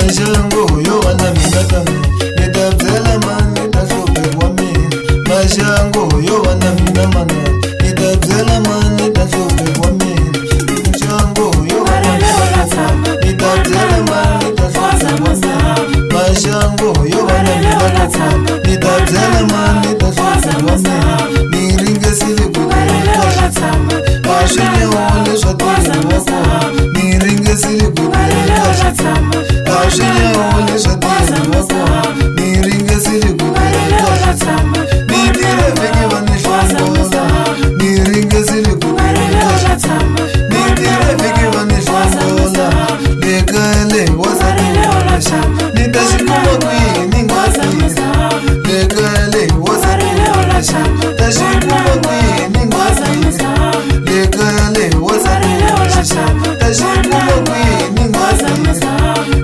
mashango yo wana minakana nitabzela mani tasopekwa mina mashango yo wana minamana nitabzela mani tasopekwa mina mashango yo wana minakana nitabzela mani tasopekwa mina mashango yo wana minakana nitabzela mani tasopekwa mina niringe sili kukutasha ashinye wale shatiri wako niringe sili kukutasha ashinye wale shatiri wako niringe sili kukutasha nitire viki vanishongola niringe sili kukutasha nitire viki vanishongola lekale wasatiwasha nitashikuma kwini ngwasisa lekale wasatiwasha tashikuma kwini ngwasisa lekale wasatiwasha tashikuma kwini ngwasisa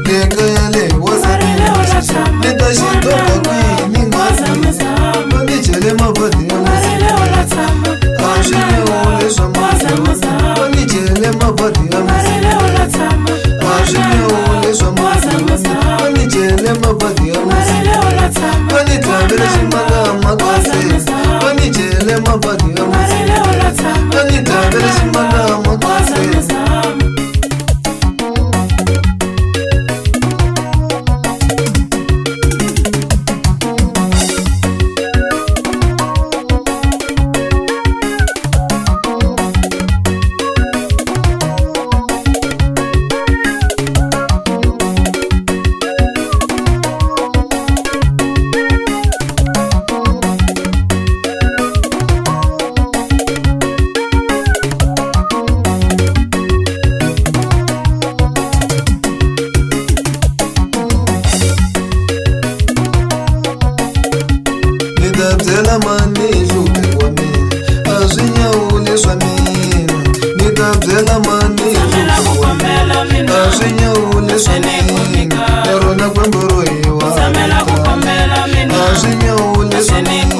lekale wasatiwasha nitashitoka kwini ngwasisa manichele mabadi ya muzika ashinye ule shamaza manichele mabadi ya muzika ashinye ule shamaza manichele mabadi ya muzika manitabele shimala makase manichele mabadi ya muzika manitabele shimala makase nitabzela mani shupekwa mina ashinya ule swa mina nitabzela mani shupekwa mina ashinya ule swa mina erona kwemboro iwa ashinya ule swa mina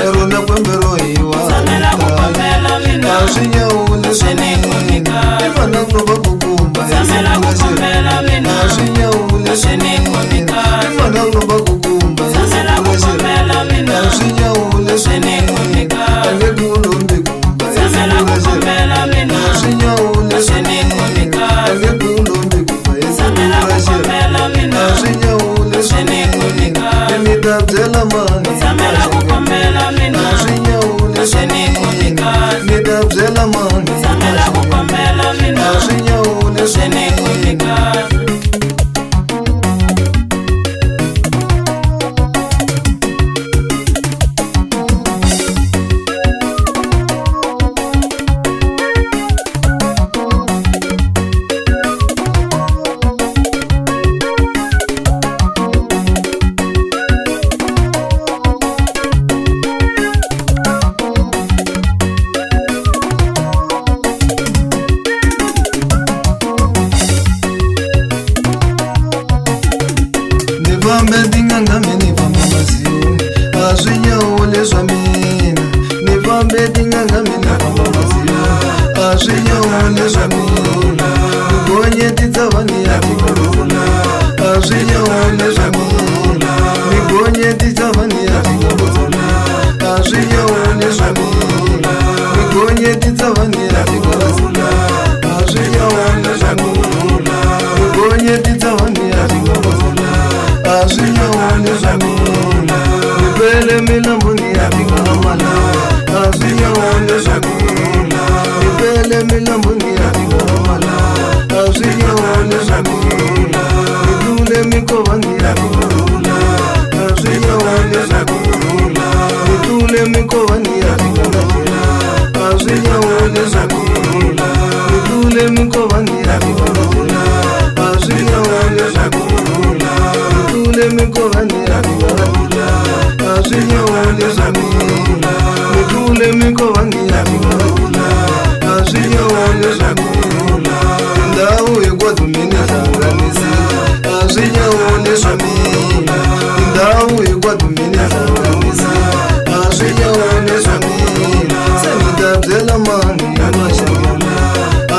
erona kwemboro iwa ashinya ule swa mina ifana ngoba kukumba ashinya ule swa mina ifana ngoba kukumba ashinya ule swa mina angekulombe kumba ashinya ule swa mina angekulombe kumba ashinya ule swa mina nitabzela mani ashinya ule swa mina nitabzela mani ashinya ule swa mina nivambe dingangame nivambe mazioni ashinya ule swa mina nivambe dingangame nivambe mazioni ashinya ule swa mina nigonye titsavani yatikorona ashinya ule swa mina nigonye titsavani yatikorona ashinya ule swa mina nigonye titsavani yatikorona ashinya ule swa mina nigonye titsavani yatikorona ashinya ule swa mina nipele milamboni yatikamala ashinya ule swa mina nipele milamboni yatikamala ashinya ule swa mina nitule mikovani yatikamala ashinya ule swa mina nitule mikovani yatikamala ashinya ule swa mina nitule mikovani yatikamala ashinya ule swa mina nitule mikovani yatikamala ashinya ule swa mina nitule mikovani yatikamala ashinya ule swa mina ndawu yekwadumini hlanganisi ashinya ule swa mina ndawu yekwadumini hlanganisi ashinya ule swa mina senitabzela mani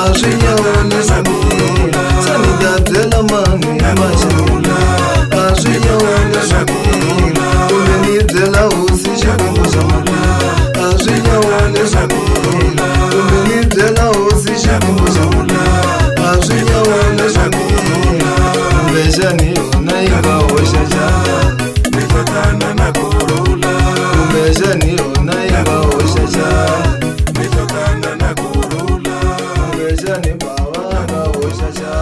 ashinya ule swa mina senitabzela mani shashani pavana oshasha